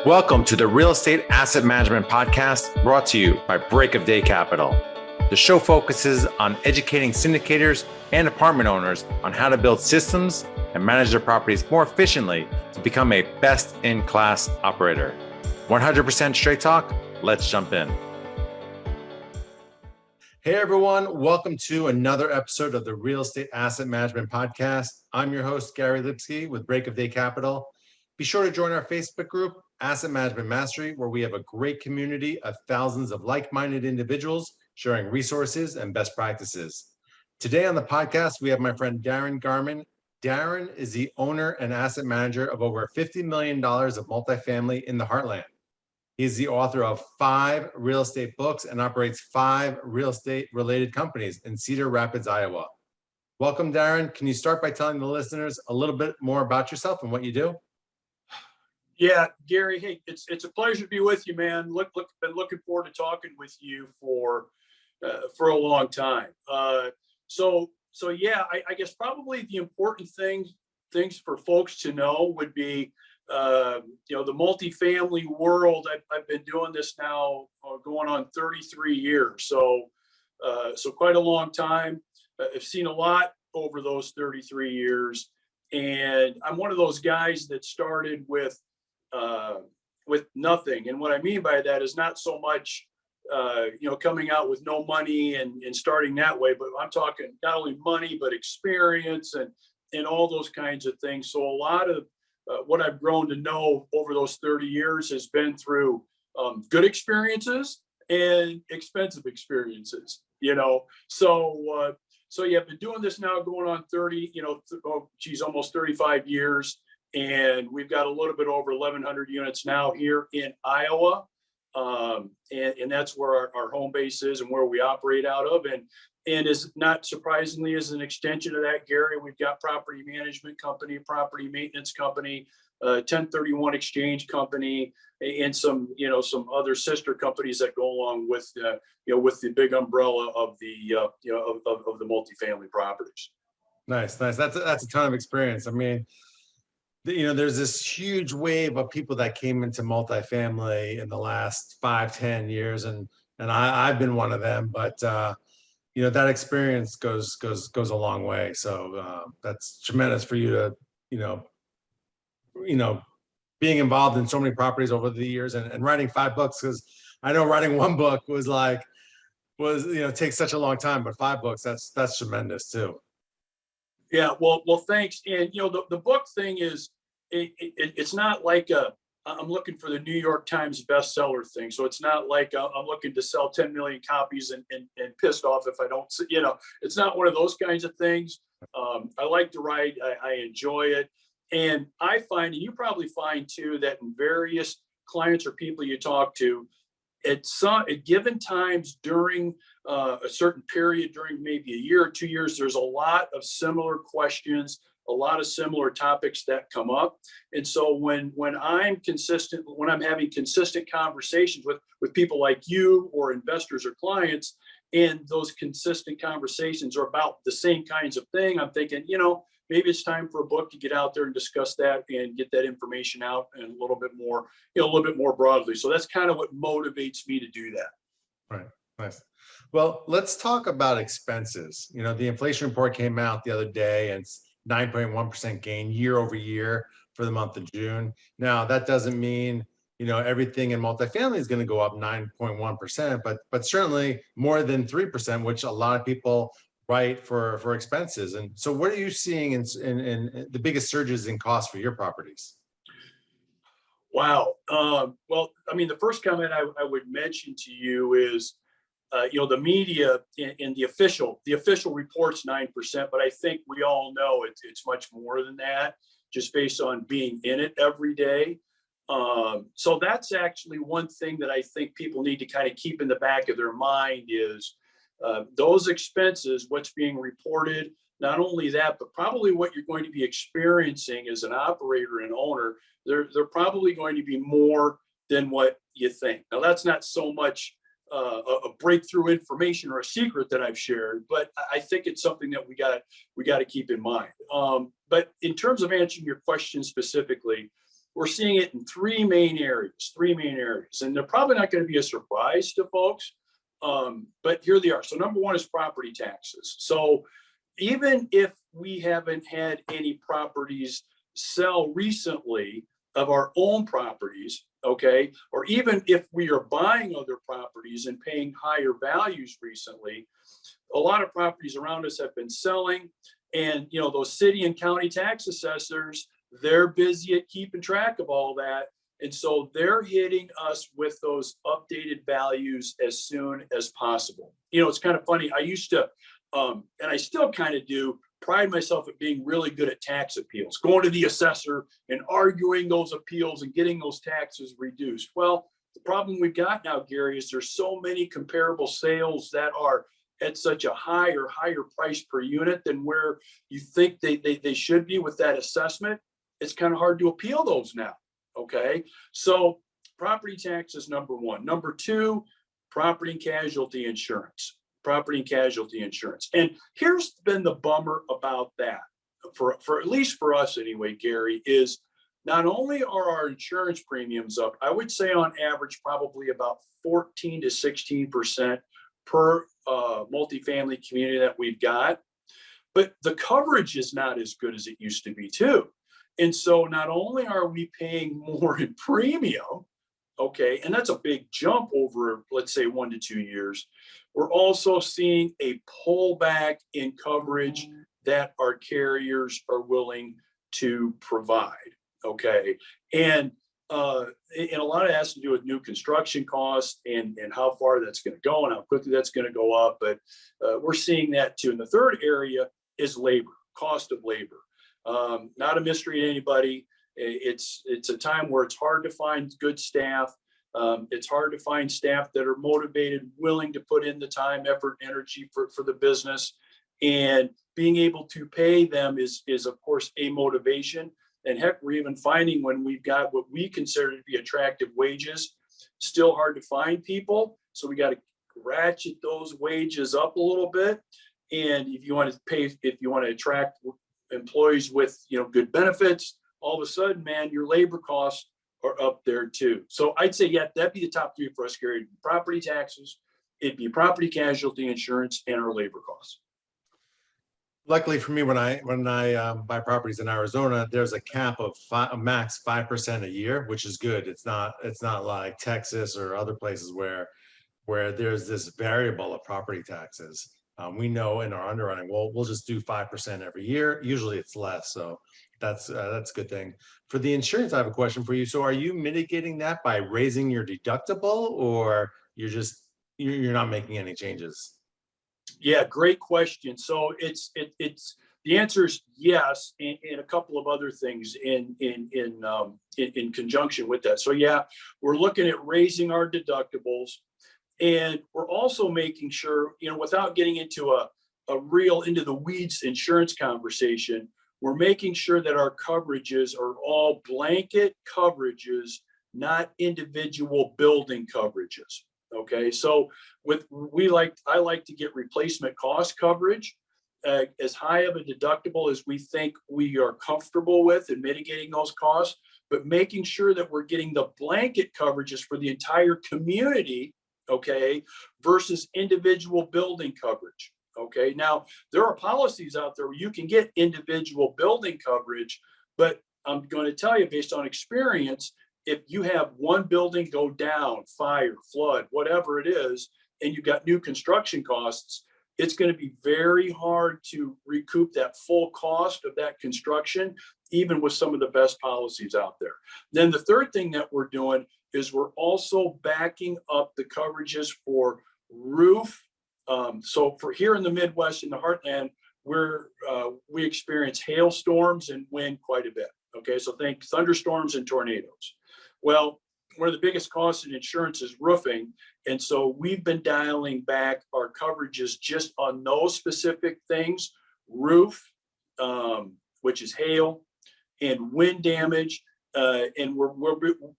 Welcome to the Real Estate Asset Management Podcast, brought to you by Break of Day Capital. The show focuses on educating syndicators and apartment owners on how to build systems and manage their properties more efficiently to become a best-in-class operator. 100% straight talk. Let's jump in. Hey everyone, welcome to another episode of the Real Estate Asset Management Podcast. I'm your host, Gary Lipsky with Break of Day Capital. Be sure to join our Facebook group, Asset Management Mastery, where we have a great community of thousands of like-minded individuals sharing resources and best practices. Today on the podcast, we have my friend Darin Garman. Darin is the owner and asset manager of over $50 million of multifamily in the Heartland. He's the author of 5 real estate books and operates 5 real estate related companies in Cedar Rapids, Iowa. Welcome, Darin. Can you start by telling the listeners a little bit more about yourself and what you do? Yeah, Gary. Hey, it's a pleasure to be with you, man. Been looking forward to talking with you for a long time. So yeah, I guess probably the important things for folks to know would be, the multifamily world. I've been doing this now going on 33 years. So quite a long time. I've seen a lot over those 33 years, and I'm one of those guys that started with nothing. And what I mean by that is not so much, coming out with no money and starting that way, but I'm talking not only money, but experience and all those kinds of things. So a lot of what I've grown to know over those 30 years has been through good experiences and expensive experiences, So yeah, I've been doing this now going on 30, almost 35 years. And we've got a little bit over 1,100 units now here in Iowa. And that's where our home base is and where we operate out of. And is not surprisingly, as an extension of that, Gary, we've got property management company, property maintenance company, 1031 exchange company, and some other sister companies that go along with the big umbrella of the of the multifamily properties. Nice. That's a ton of experience. I mean, there's this huge wave of people that came into multifamily in the last 5-10 years, and I've been one of them. But that experience goes a long way. So that's tremendous for you to being involved in so many properties over the years and writing 5 books, because I know writing one book was takes such a long time, but 5 books, that's tremendous too. Yeah, well, thanks. And the book thing is, it's not like I'm looking for the New York Times bestseller thing. So it's not like I'm looking to sell 10 million copies and pissed off if I don't. It's not one of those kinds of things. I like to write. I enjoy it, and I find, and you probably find too, that in various clients or people you talk to, at given times during a certain period, during maybe a year or 2 years, there's a lot of similar questions, a lot of similar topics that come up. And so when I'm having consistent conversations with people like you or investors or clients, and those consistent conversations are about the same kinds of thing, I'm thinking, maybe it's time for a book to get out there and discuss that and get that information out and a little bit more broadly. So that's kind of what motivates me to do that. Right. Nice. Well, let's talk about expenses. The inflation report came out the other day, and it's 9.1% gain year over year for the month of June. Now, that doesn't mean, everything in multifamily is going to go up 9.1%, but certainly more than 3%, which a lot of people write for expenses. And so what are you seeing in the biggest surges in costs for your properties? Wow. Well, I mean, the first comment I would mention to you is, the media and the official report's 9%, but I think we all know it's much more than that, just based on being in it every day. So that's actually one thing that I think people need to kind of keep in the back of their mind is those expenses, what's being reported, not only that, but probably what you're going to be experiencing as an operator and owner, they're probably going to be more than what you think. Now, that's not so much a breakthrough information or a secret that I've shared, but I think it's something that we got to keep in mind. But in terms of answering your question specifically, we're seeing it in three main areas, and they're probably not going to be a surprise to folks. But here they are. So number one is property taxes. So even if we haven't had any properties sell recently of our own properties, okay, or even if we are buying other properties and paying higher values recently, a lot of properties around us have been selling, and those city and county tax assessors, they're busy at keeping track of all that. And so they're hitting us with those updated values as soon as possible. It's kind of funny. I used to, and I still kind of do, pride myself at being really good at tax appeals, going to the assessor and arguing those appeals and getting those taxes reduced. Well, the problem we've got now, Gary, is there's so many comparable sales that are at such a higher price per unit than where you think they should be with that assessment. It's kind of hard to appeal those now. Okay, so property tax is number one. Number two, property and casualty insurance. And here's been the bummer about that, for at least for us anyway, Gary, is not only are our insurance premiums up, I would say on average probably about 14 to 16% per multifamily community that we've got, but the coverage is not as good as it used to be too. And so not only are we paying more in premium, okay, and that's a big jump over, let's say, 1 to 2 years, we're also seeing a pullback in coverage that our carriers are willing to provide, okay? And a lot of it has to do with new construction costs and how far that's going to go and how quickly that's going to go up. But we're seeing that too. And the third area is labor, cost of labor. Not a mystery to anybody. It's a time where it's hard to find good staff. It's hard to find staff that are motivated, willing to put in the time, effort, energy for the business, and being able to pay them is of course a motivation. And heck, we're even finding when we've got what we consider to be attractive wages, still hard to find people. So we got to ratchet those wages up a little bit. And if you want to attract employees with good benefits, all of a sudden, man, your labor costs are up there too. So I'd say, yeah, that'd be the top three for us, Gary. It'd be property taxes, it'd be property casualty insurance, and our labor costs. Luckily for me, when I buy properties in Arizona, there's a cap of a max 5% a year, which is good. It's not like Texas or other places where there's this variable of property taxes. We know in our underwriting, we'll just do 5% every year. Usually it's less, so that's a good thing. For the insurance, I have a question for you. So are you mitigating that by raising your deductible, or you're not making any changes? Yeah, great question. So it's the answer is yes, and a couple of other things in conjunction with that. So yeah, we're looking at raising our deductibles, and we're also making sure, without getting into a real into the weeds insurance conversation, we're making sure that our coverages are all blanket coverages, not individual building coverages. Okay, so I like to get replacement cost coverage, as high of a deductible as we think we are comfortable with in mitigating those costs, but making sure that we're getting the blanket coverages for the entire community, okay, versus individual building coverage. Okay, now there are policies out there where you can get individual building coverage, but I'm going to tell you, based on experience, if you have one building go down, fire, flood, whatever it is, and you've got new construction costs, it's going to be very hard to recoup that full cost of that construction, even with some of the best policies out there. Then the third thing that we're doing is we're also backing up the coverages for roof. So for here in the Midwest, in the heartland, we experience hailstorms and wind quite a bit. Okay, so think thunderstorms and tornadoes. Well, one of the biggest costs in insurance is roofing. And so we've been dialing back our coverages just on those specific things: roof, which is hail, and wind damage. And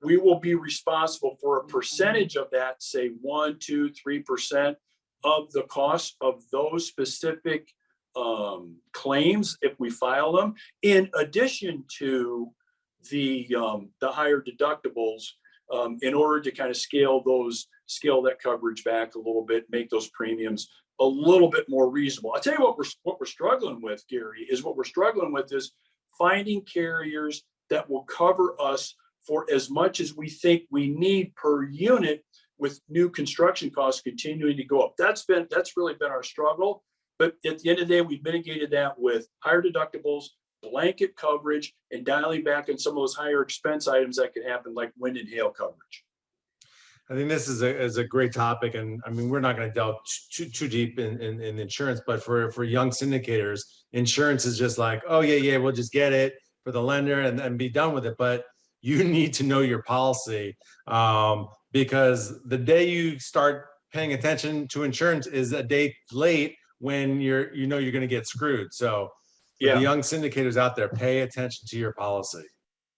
we will be responsible for a percentage of that, say 1, 2, 3% of the cost of those specific claims if we file them, in addition to the higher deductibles in order to kind of scale that coverage back a little bit, make those premiums a little bit more reasonable. I'll tell you what we're struggling with, Gary, is finding carriers that will cover us for as much as we think we need per unit, with new construction costs continuing to go up. That's really been our struggle. But at the end of the day, we've mitigated that with higher deductibles, blanket coverage, and dialing back on some of those higher expense items that could happen, like wind and hail coverage. I think this is a great topic, and I mean, we're not going to delve too deep in insurance, but for young syndicators, insurance is just like, oh yeah, we'll just get it for the lender and be done with it. But you need to know your policy, because the day you start paying attention to insurance is a day late when you're going to get screwed. So for the young syndicators out there, pay attention to your policy.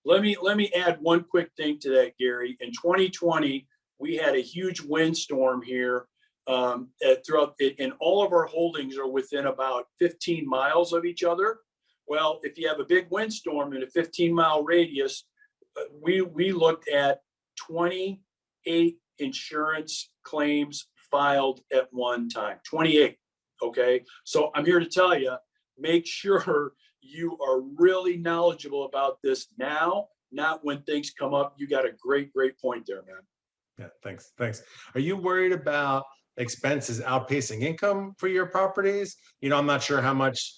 Let me add one quick thing to that, Gary. In 2020, we had a huge windstorm here throughout it, and all of our holdings are within about 15 miles of each other. Well, if you have a big windstorm in a 15-mile radius, we looked at 28 insurance claims filed at one time. 28. Okay. So I'm here to tell you, make sure you are really knowledgeable about this now, not when things come up. You got a great point there, man. Yeah, thanks. Are you worried about expenses outpacing income for your properties? I'm not sure how much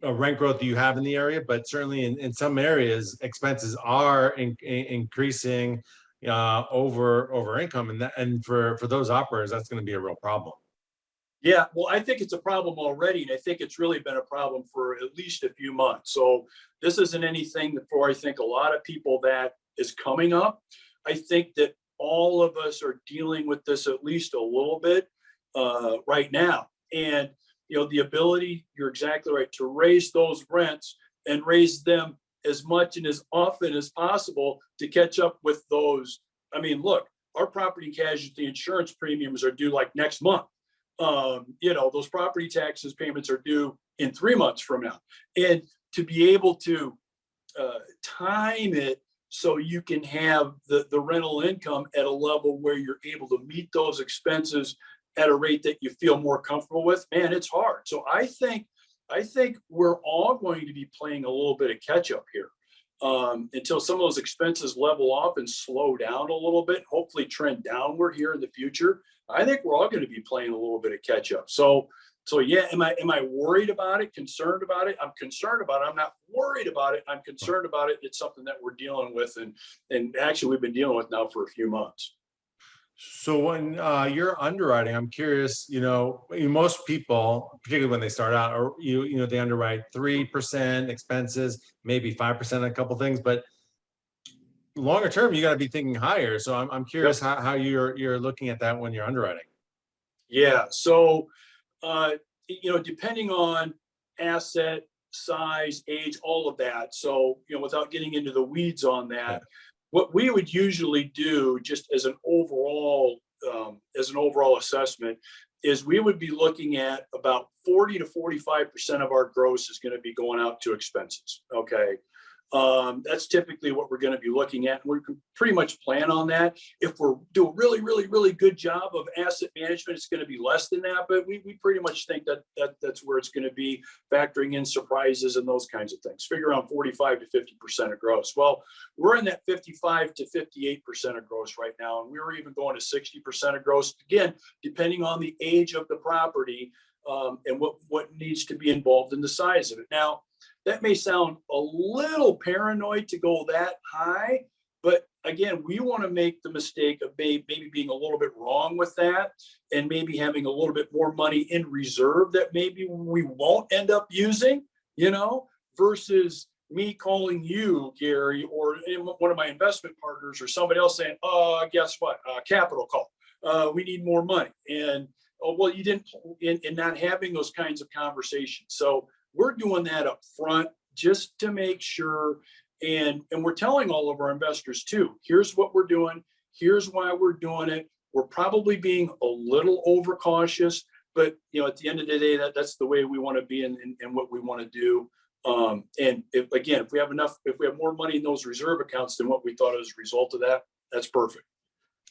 rent growth you have in the area, but certainly in some areas, expenses are increasing over income, and for those operators, that's going to be a real problem. Yeah, well, I think it's a problem already, and I think it's really been a problem for at least a few months. So this isn't anything for, I think, a lot of people that is coming up. I think that all of us are dealing with this at least a little bit right now. And, the ability, you're exactly right, to raise those rents and raise them as much and as often as possible to catch up with those. I mean, look, our property and casualty insurance premiums are due like next month. Those property taxes payments are due in 3 months from now. And to be able to time it so you can have the rental income at a level where you're able to meet those expenses at a rate that you feel more comfortable with, man, it's hard. So I think we're all going to be playing a little bit of catch up here until some of those expenses level off and slow down a little bit, hopefully trend downward here in the future. I think we're all going to be playing a little bit of catch up. So yeah, am I worried about it, concerned about it? I'm concerned about it. I'm not worried about it. I'm concerned about it. It's something that we're dealing with, and actually we've been dealing with now for a few months. So when you're underwriting, I'm curious, most people, particularly when they start out, or they underwrite 3% expenses, maybe 5% a couple things, but longer term, you got to be thinking higher. So I'm curious how you're looking at that when you're underwriting. Yeah. So, depending on asset size, age, all of that. So, without getting into the weeds on that, what we would usually do, just as an overall assessment, is we would be looking at about 40 to 45% of our gross is going to be going out to expenses. Okay. That's typically what we're going to be looking at. We can pretty much plan on that. If we're doing really, really, really good job of asset management, it's going to be less than that. But we pretty much think that's where it's going to be, factoring in surprises and those kinds of things. Figure around 45 to 50% of gross. Well, we're in that 55 to 58% of gross right now, and we were even going to 60% of gross. Again, depending on the age of the property and what needs to be involved in the size of it. Now, that may sound a little paranoid to go that high, but again, we want to make the mistake of maybe being a little bit wrong with that, and maybe having a little bit more money in reserve that maybe we won't end up using, versus me calling you, Gary, or one of my investment partners or somebody else saying, oh, guess what? Capital call. We need more money. And, oh, well, you didn't, and not having those kinds of conversations. So we're doing that up front just to make sure, and we're telling all of our investors too, here's what we're doing, here's why we're doing it. We're probably being a little overcautious, but at the end of the day, that's the way we want to be and what we want to do. And if we have more money in those reserve accounts than what we thought as a result of that, that's perfect.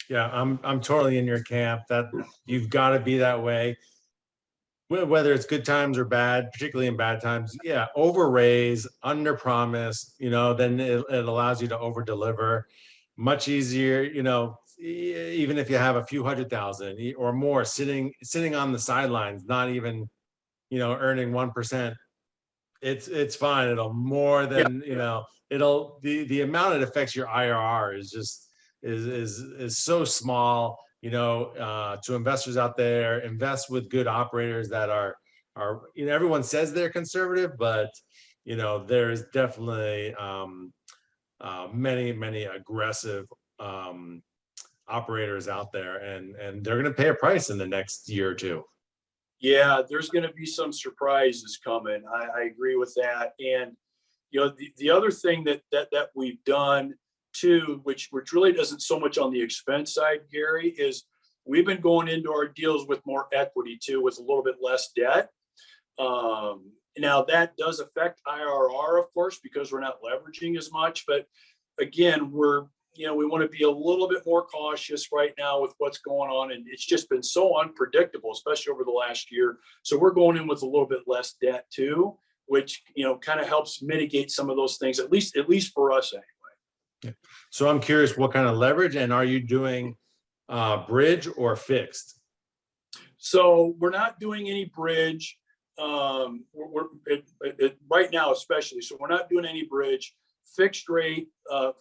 Yeah, I'm totally in your camp that you've got to be that way. Whether it's good times or bad, particularly in bad times, yeah, over raise, under promise, then it allows you to over deliver. Much easier, even if you have a few 100,000 or more sitting on the sidelines, not even, earning 1%. It's fine. It'll more Yeah. than, it'll the amount it affects your IRR is just is so small. To investors out there, invest with good operators that are everyone says they're conservative, but there's definitely many aggressive operators out there, and they're going to pay a price in the next year or two. Yeah, there's going to be some surprises coming. I agree with that. And the other thing that we've done too, which really isn't so much on the expense side, Gary, is we've been going into our deals with more equity too, with a little bit less debt. Now that does affect IRR, of course, because we're not leveraging as much. But again, we want to be a little bit more cautious right now with what's going on. And it's just been so unpredictable, especially over the last year. So we're going in with a little bit less debt too, which, kind of helps mitigate some of those things, at least for us anyway. Yeah. So I'm curious, what kind of leverage, and are you doing bridge or fixed? So we're not doing any bridge. Right now, especially. So we're not doing any bridge. Fixed rate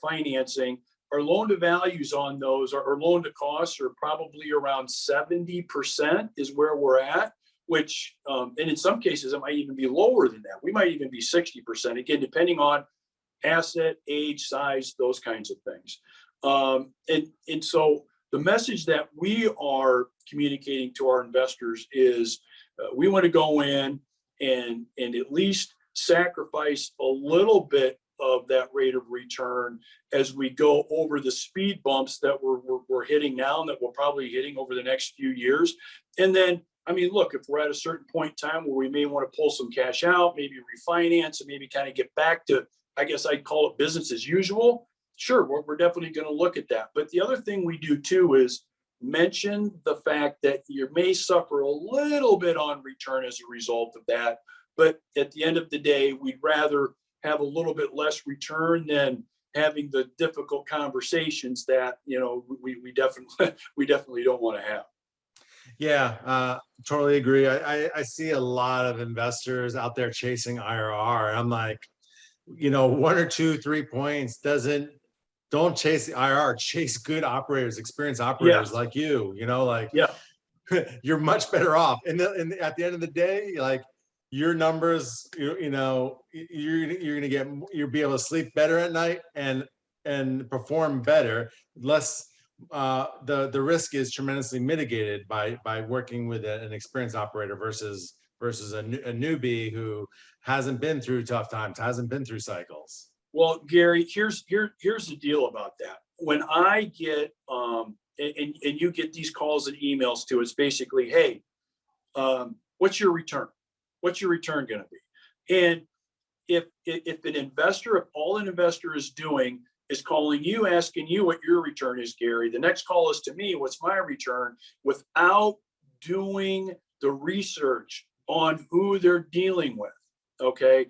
financing. Our loan to values on those, our loan to costs are probably around 70% is where we're at, which, and in some cases, it might even be lower than that. We might even be 60%, again, depending on asset, age, size, those kinds of things. And so the message that we are communicating to our investors is we want to go in and at least sacrifice a little bit of that rate of return as we go over the speed bumps that we're hitting now and that we're probably hitting over the next few years. And then, look, if we're at a certain point in time where we may want to pull some cash out, maybe refinance, and maybe kind of get back to, I guess I'd call it business as usual. Sure, we're definitely going to look at that. But the other thing we do too is mention the fact that you may suffer a little bit on return as a result of that. But at the end of the day, we'd rather have a little bit less return than having the difficult conversations that we definitely don't want to have. Yeah, totally agree. I see a lot of investors out there chasing IRR. I'm like, 1 or 2, 3 points don't chase the IRR. Chase good operators, experienced operators like you. Yeah. You're much better off. And at the end of the day, like, your numbers, you'll be able to sleep better at night and perform better. Less, the risk is tremendously mitigated by working with an experienced operator versus a newbie who hasn't been through tough times, hasn't been through cycles. Well, Gary, here's the deal about that. When I get and you get these calls and emails too, it's basically, hey, what's your return? What's your return going to be? And if all an investor is doing is calling you, asking you what your return is, Gary, the next call is to me, what's my return, without doing the research on who they're dealing with, okay,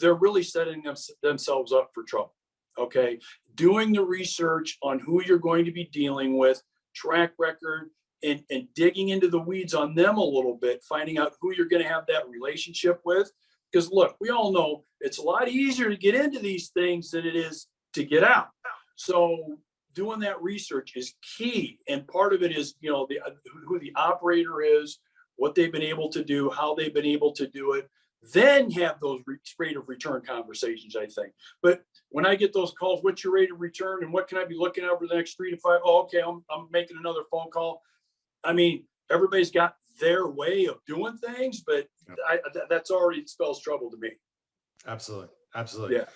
they're really setting themselves up for trouble, okay? Doing the research on who you're going to be dealing with, track record, and digging into the weeds on them a little bit, finding out who you're going to have that relationship with. Because look, we all know it's a lot easier to get into these things than it is to get out. So doing that research is key. And part of it is, who the operator is, what they've been able to do, how they've been able to do it, then have those rate of return conversations, I think. But when I get those calls, what's your rate of return and what can I be looking at over the next 3 to 5? Oh, okay, I'm making another phone call. Everybody's got their way of doing things, but that's already spells trouble to me. Absolutely. Absolutely. Yeah.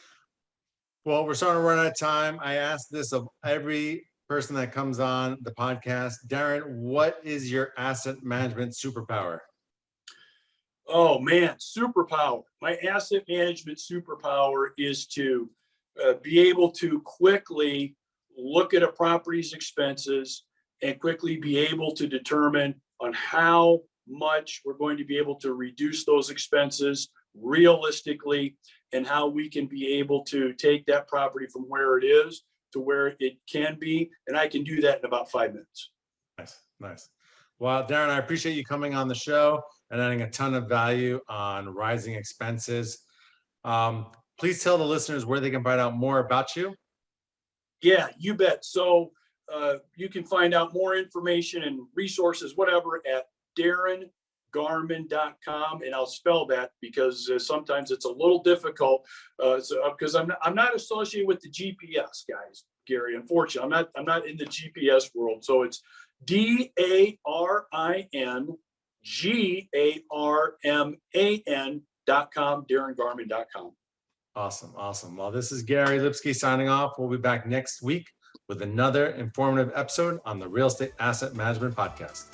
Well, we're starting to run out of time. I ask this of every person that comes on the podcast. Darin, what is your asset management superpower? Oh man, superpower. My asset management superpower is to be able to quickly look at a property's expenses and quickly be able to determine on how much we're going to be able to reduce those expenses realistically, and how we can be able to take that property from where it is to where it can be. And I can do that in about 5 minutes. Nice, nice. Well, Darin, I appreciate you coming on the show and adding a ton of value on rising expenses. Please tell the listeners where they can find out more about you. Yeah, you bet. So you can find out more information and resources, whatever, at daringarman.com. And I'll spell that because sometimes it's a little difficult because I'm not associated with the GPS guys, Gary. Unfortunately, I'm not in the GPS world. So it's DarinGarman.com, DarinGarman.com. Awesome, awesome. Well, this is Gary Lipsky signing off. We'll be back next week with another informative episode on the Real Estate Asset Management Podcast.